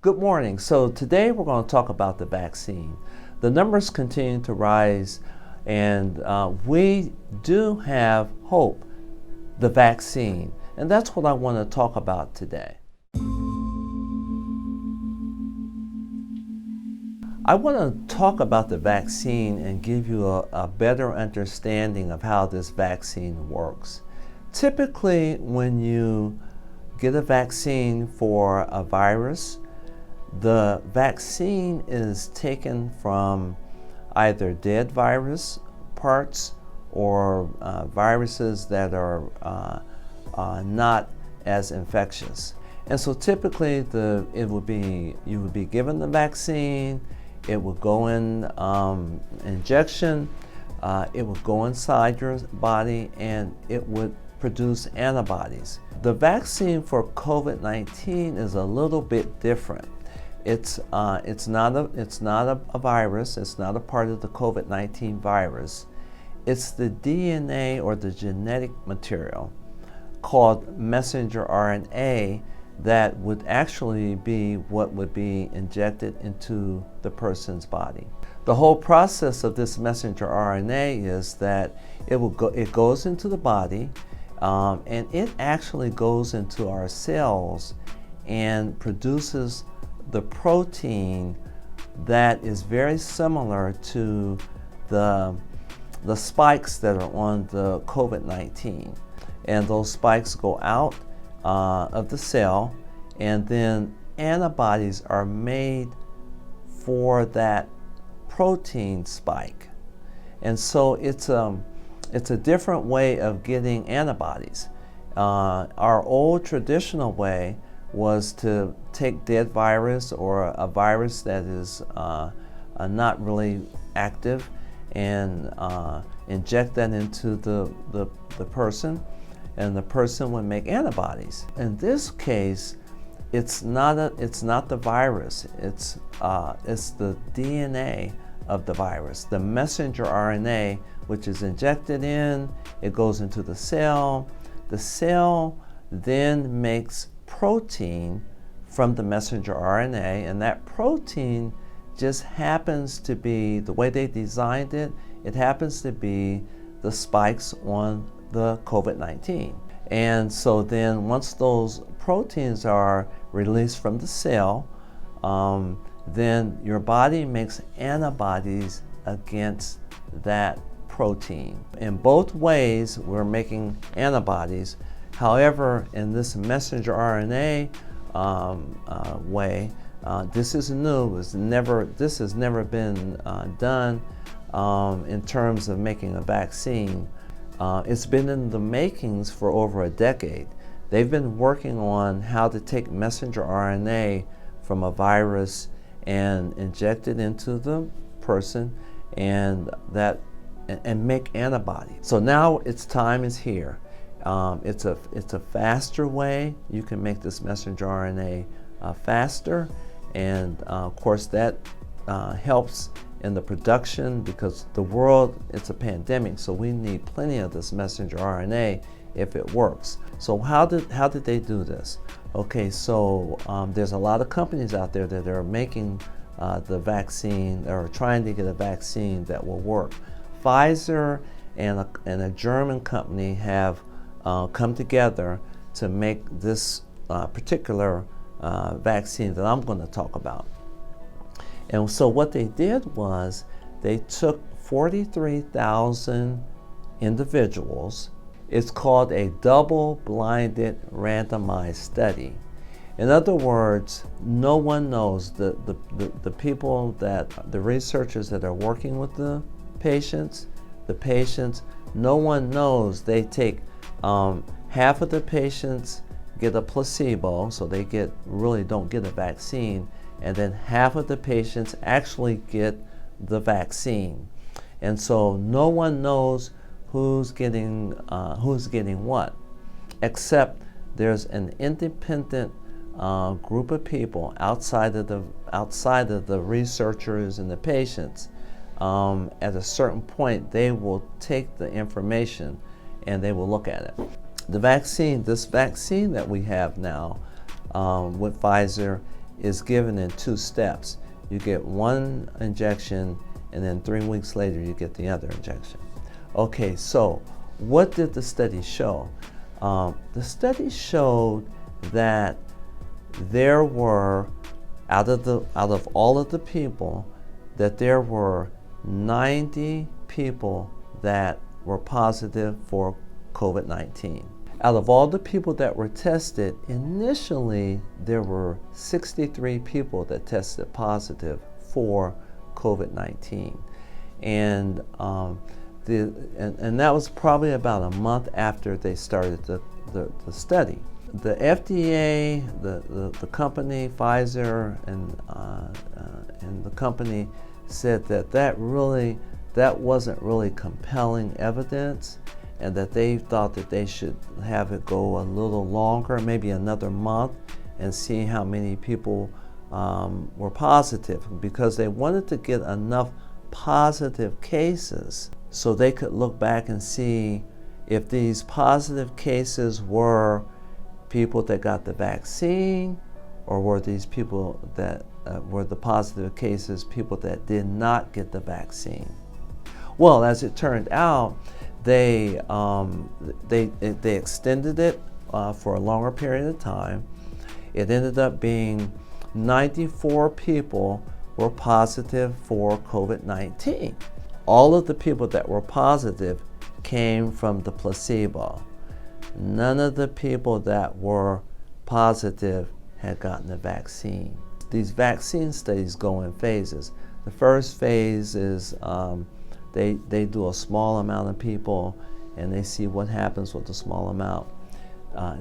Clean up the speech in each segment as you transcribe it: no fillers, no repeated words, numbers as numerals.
Good morning. So today we're going to talk about the vaccine. The numbers continue to rise, and we do have hope, the vaccine. And that's what I want to talk about today. I want to talk about the vaccine and give you a better understanding of how this vaccine works. Typically, when you get a vaccine for a virus, the vaccine is taken from either dead virus parts or viruses that are not as infectious. And so typically you would be given the vaccine, it would go in injection, it would go inside your body, and it would produce antibodies. The vaccine for COVID-19 is a little bit different. It's not a virus. It's not a part of the COVID-19 virus. It's the DNA or the genetic material called messenger RNA that would actually be what would be injected into the person's body. The whole process of this messenger RNA is that it goes into the body, and it actually goes into our cells and produces the protein that is very similar to the spikes that are on the COVID-19. And those spikes go out of the cell, and then antibodies are made for that protein spike. And so it's a different way of getting antibodies. Our old traditional way was to take dead virus or a virus that is not really active and inject that into the person, and the person would make antibodies. In this case, it's not the virus. It's the DNA of the virus, the messenger RNA, which is injected in. It goes into the cell. The cell then makes protein from the messenger RNA, and that protein just happens to be, the way they designed it, it happens to be the spikes on the COVID-19. And so then once those proteins are released from the cell, then your body makes antibodies against that protein. In both ways, we're making antibodies. However, in this messenger RNA way, this is new. This has never been done in terms of making a vaccine. It's been in the makings for over a decade. They've been working on how to take messenger RNA from a virus and inject it into the person and make antibodies. So now its time is here. It's a faster way. You can make this messenger RNA faster, and of course that helps in the production, because the world, it's a pandemic, so we need plenty of this messenger RNA if it works. So how did they do this? Okay, so there's a lot of companies out there that are making the vaccine, or trying to get a vaccine that will work. Pfizer and a German company have come together to make this particular vaccine that I'm going to talk about. And so what they did was they took 43,000 individuals. It's called a double-blinded randomized study. In other words, no one knows, the people the researchers that are working with the patients, no one knows. They take half of the patients get a placebo, so they really don't get a vaccine, and then half of the patients actually get the vaccine. And so no one knows who's getting what, except there's an independent group of people outside of the researchers and the patients. At a certain point, they will take the information and they will look at it. This vaccine that we have now with Pfizer is given in 2 steps. You get one injection, and then 3 weeks later you get the other injection. Okay, so what did the study show? The study showed that there were, out of all of the people, that there were 90 people that were positive for COVID-19. Out of all the people that were tested, initially there were 63 people that tested positive for COVID-19. And that was probably about a month after they started the study. The FDA, the company, Pfizer, and the company said that wasn't really compelling evidence, and that they thought that they should have it go a little longer, maybe another month, and see how many people were positive, because they wanted to get enough positive cases so they could look back and see if these positive cases were people that got the vaccine, or were these people that were the positive cases people that did not get the vaccine. Well, as it turned out, they extended it for a longer period of time. It ended up being 94 people were positive for COVID-19. All of the people that were positive came from the placebo. None of the people that were positive had gotten the vaccine. These vaccine studies go in phases. The first phase is they do a small amount of people, and they see what happens with the small amount.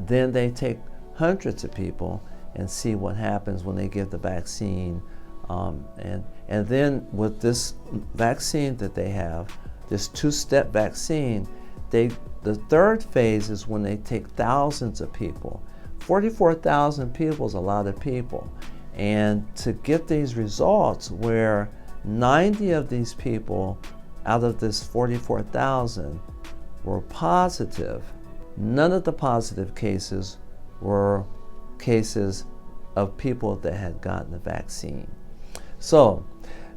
Then they take hundreds of people and see what happens when they give the vaccine. And then with this vaccine that they have, this 2-step vaccine, the third phase is when they take thousands of people. 44,000 people is a lot of people. And to get these results where 90 of these people out of this 44,000 were positive, none of the positive cases were cases of people that had gotten the vaccine. So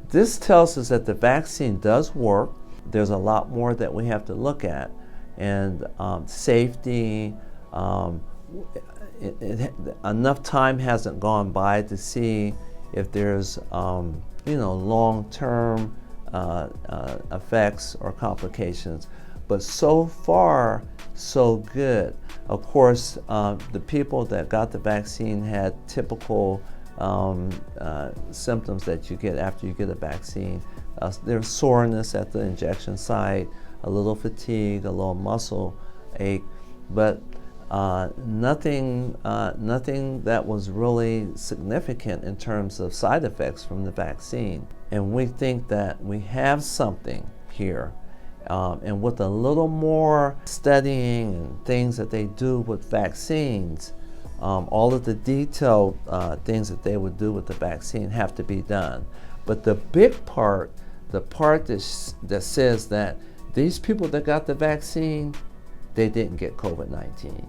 this tells us that the vaccine does work. There's a lot more that we have to look at, and safety. Enough time hasn't gone by to see if there's long-term effects or complications. But so far, so good. Of course, the people that got the vaccine had typical symptoms that you get after you get a vaccine. There's soreness at the injection site, a little fatigue, a little muscle ache, but nothing that was really significant in terms of side effects from the vaccine. And we think that we have something here. And with a little more studying and things that they do with vaccines, all of the detailed things that they would do with the vaccine have to be done. But the big part, the part that says that these people that got the vaccine, they didn't get COVID-19.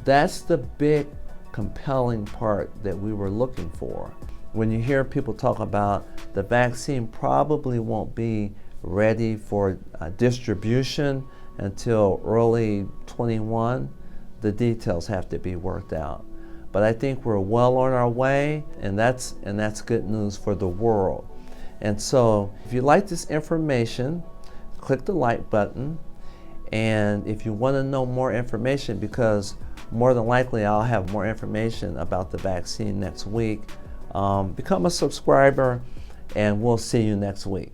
That's the big compelling part that we were looking for. When you hear people talk about the vaccine probably won't be ready for distribution until early 21, the details have to be worked out. But I think we're well on our way, and that's good news for the world. And so if you like this information, click the like button. And if you want to know more information, because more than likely I'll have more information about the vaccine next week, become a subscriber, and we'll see you next week.